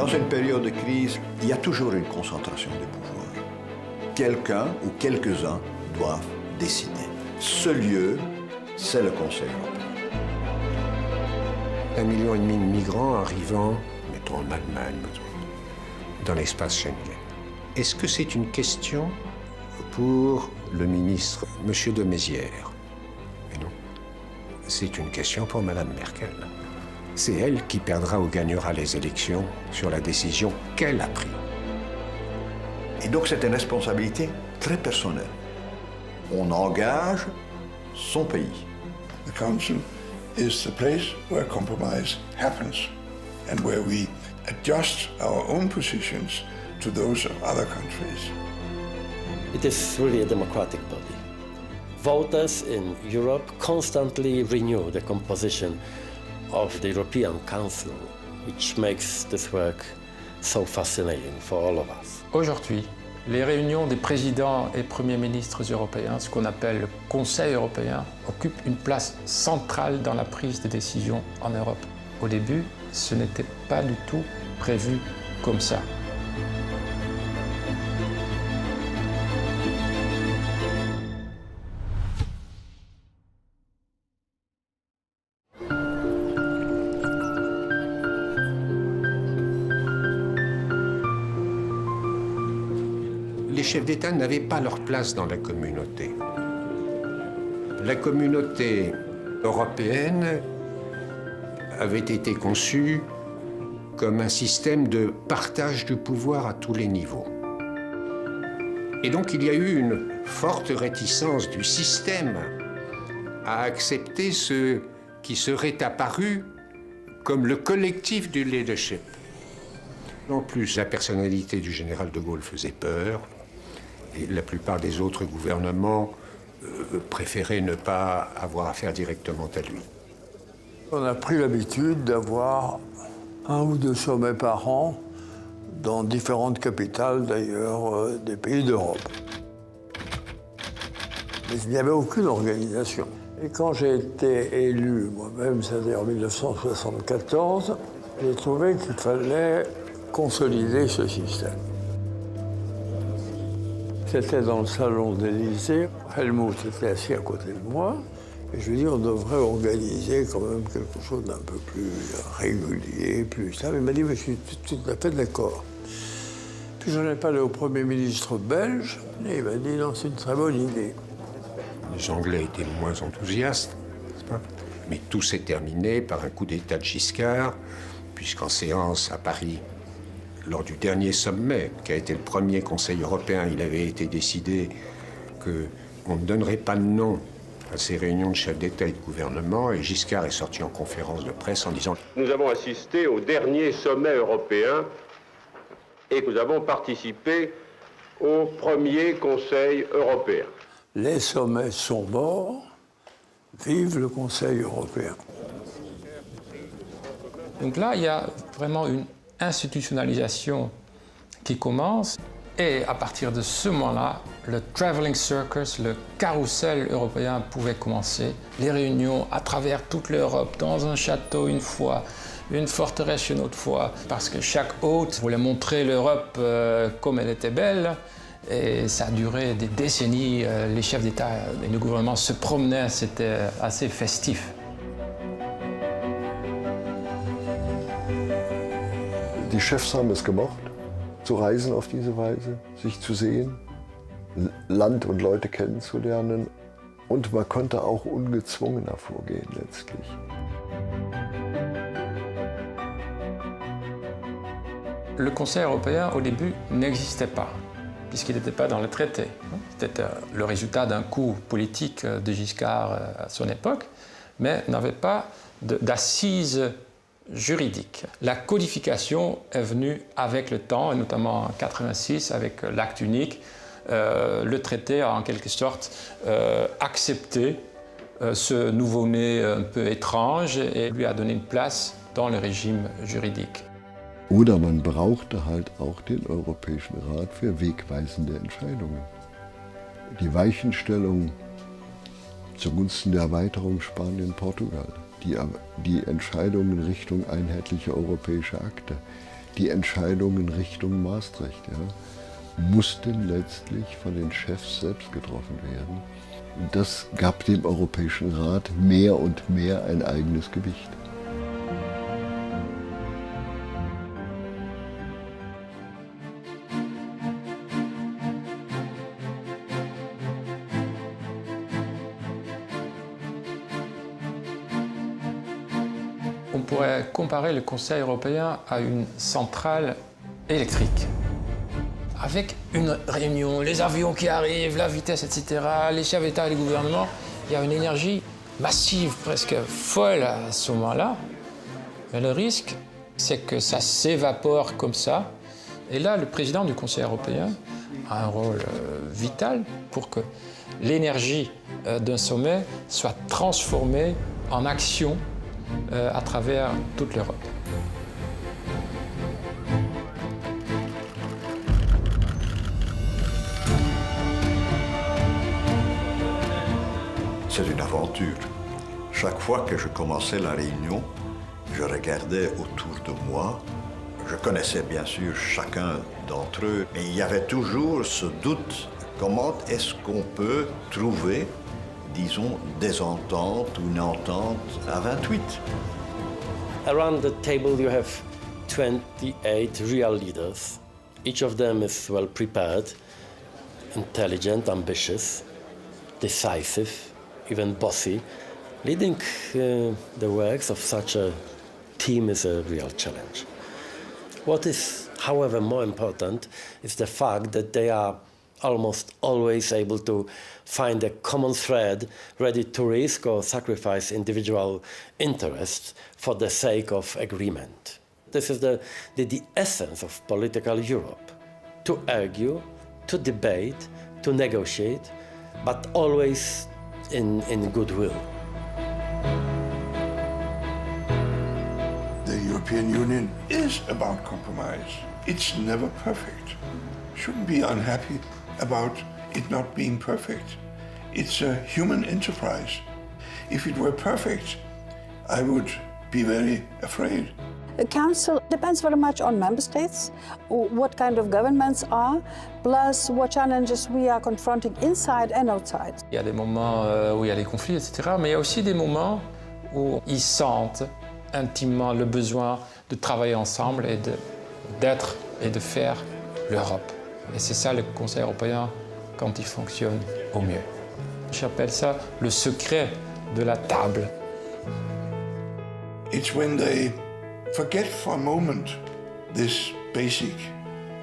Dans une période de crise, il y a toujours une concentration des pouvoirs. Quelqu'un ou quelques-uns doivent décider. Ce lieu, c'est le Conseil européen. 1,5 million de migrants arrivant, mettons en Allemagne, dans l'espace Schengen. Est-ce que c'est une question pour le ministre, M. de Maizière? Mais non. C'est une question pour Mme Merkel. C'est elle qui perdra ou gagnera les élections sur la décision qu'elle a prise. Et donc c'est une responsabilité très personnelle. On engage son pays. The Council is the place where compromise happens and where we adjust our own positions to those of other countries. It is really a democratic body. Voters in Europe constantly renew the composition of the European Council, which makes this work so fascinating for all of us. Aujourd'hui, les réunions des présidents et premiers ministres européens, ce qu'on appelle le Conseil européen, occupent une place centrale dans la prise de décision en Europe. Au début, ce n'était pas du tout prévu comme ça. Les chefs d'État n'avaient pas leur place dans la communauté. La communauté européenne avait été conçue comme un système de partage du pouvoir à tous les niveaux. Et donc il y a eu une forte réticence du système à accepter ce qui serait apparu comme le collectif du leadership. En plus, la personnalité du général de Gaulle faisait peur. Et la plupart des autres gouvernements préféraient ne pas avoir affaire directement à lui. On a pris l'habitude d'avoir 1 ou 2 sommets par an dans différentes capitales, d'ailleurs, des pays d'Europe. Mais il n'y avait aucune organisation. Et quand j'ai été élu moi-même, c'est-à-dire en 1974, j'ai trouvé qu'il fallait consolider ce système. C'était dans le salon de l'Élysée. Helmut était assis à côté de moi. Et je lui ai dit, on devrait organiser quand même quelque chose d'un peu plus régulier, plus ça. Il m'a dit, mais je suis tout à fait d'accord. Puis j'en ai parlé au Premier ministre belge, et il m'a dit, non, c'est une très bonne idée. Les Anglais étaient moins enthousiastes, n'est-ce pas? Mais tout s'est terminé par un coup d'État de Giscard, puisqu'en séance à Paris, lors du dernier sommet, qui a été le premier Conseil européen, il avait été décidé qu'on ne donnerait pas de nom à ces réunions de chefs d'État et de gouvernement, et Giscard est sorti en conférence de presse en disant « Nous avons assisté au dernier sommet européen et nous avons participé au premier Conseil européen. Les sommets sont morts, vive le Conseil européen. » Donc là, il y a vraiment une institutionnalisation qui commence. Et à partir de ce moment-là, le traveling circus, le carrousel européen pouvait commencer. Les réunions à travers toute l'Europe, dans un château une fois, une forteresse une autre fois, parce que chaque hôte voulait montrer l'Europe comme elle était belle. Et ça a duré des décennies. Les chefs d'État et de gouvernement se promenaient, c'était assez festif. Die Chefs haben es gemocht, zu reisen auf diese Weise, sich zu sehen, Land und Leute kennenzulernen. Und man konnte auch ungezwungener vorgehen letztlich. Le Conseil européen, au début, n'existait pas, puisqu'il n'était pas dans le traité. C'était le résultat d'un coup politique de Giscard à son époque, mais n'avait pas d'assises juridique. La codification est venue avec le temps, et notamment en 1986 avec l'acte unique. Le traité a en quelque sorte accepté ce nouveau-né un peu étrange et lui a donné une place dans le régime juridique. Oder man brauchte halt auch den Europäischen Rat für wegweisende Entscheidungen. Die Weichenstellung zugunsten der Erweiterung Spanien-Portugal. Die Entscheidungen in Richtung einheitliche europäische Akte, die Entscheidung in Richtung Maastricht, mussten letztlich von den Chefs selbst getroffen werden. Und das gab dem Europäischen Rat mehr und mehr ein eigenes Gewicht. On pourrait comparer le Conseil européen à une centrale électrique. Avec une réunion, les avions qui arrivent, la vitesse, etc., les chefs d'État et les gouvernements, il y a une énergie massive, presque folle à ce moment-là. Mais le risque, c'est que ça s'évapore comme ça. Et là, le président du Conseil européen a un rôle vital pour que l'énergie d'un sommet soit transformée en action à travers toute l'Europe. C'est une aventure. Chaque fois que je commençais la réunion, je regardais autour de moi. Je connaissais bien sûr chacun d'entre eux, mais il y avait toujours ce doute. Comment est-ce qu'on peut trouver, disons, des ententes ou une entente à 28? Around the table you have 28 real leaders. Each of them is well prepared, intelligent, ambitious, decisive, even bossy. Leading the works of such a team is a real challenge. What is, however, more important is the fact that they are almost always able to find a common thread, ready to risk or sacrifice individual interests for the sake of agreement. This is the essence of political Europe: to argue, to debate, to negotiate, but always in goodwill. The European Union is about compromise. It's never perfect. Shouldn't be unhappy about it not being perfect. It's a human enterprise. If it were perfect, I would be very afraid. The Council depends very much on member states, what kind of governments are, plus what challenges we are confronting inside and outside. Il y a des moments où il y a des conflits, etc., mais il y a aussi des moments où ils sentent intimement le besoin de travailler ensemble et d'être et de faire l'Europe. Et c'est ça le Conseil européen quand il fonctionne au mieux. J'appelle ça le secret de la table. It's when they forget for a moment this basic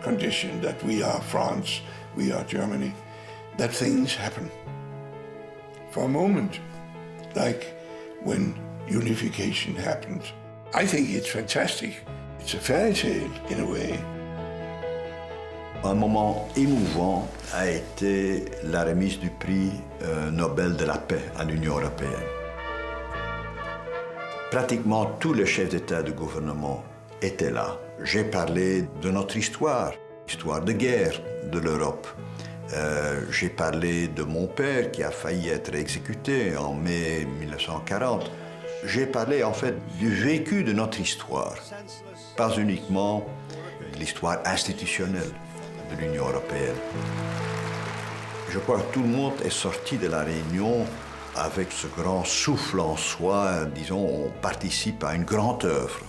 condition that we are France, we are Germany, that things happen. For a moment, like when unification happened. I think it's fantastic. It's a fairy tale in a way. Un moment émouvant a été la remise du prix Nobel de la paix à l'Union européenne. Pratiquement tous les chefs d'État et de gouvernement étaient là. J'ai parlé de notre histoire de guerre de l'Europe. J'ai parlé de mon père qui a failli être exécuté en mai 1940. J'ai parlé en fait du vécu de notre histoire, pas uniquement de l'histoire institutionnelle de l'Union européenne. Je crois que tout le monde est sorti de la réunion avec ce grand souffle en soi, disons, on participe à une grande œuvre.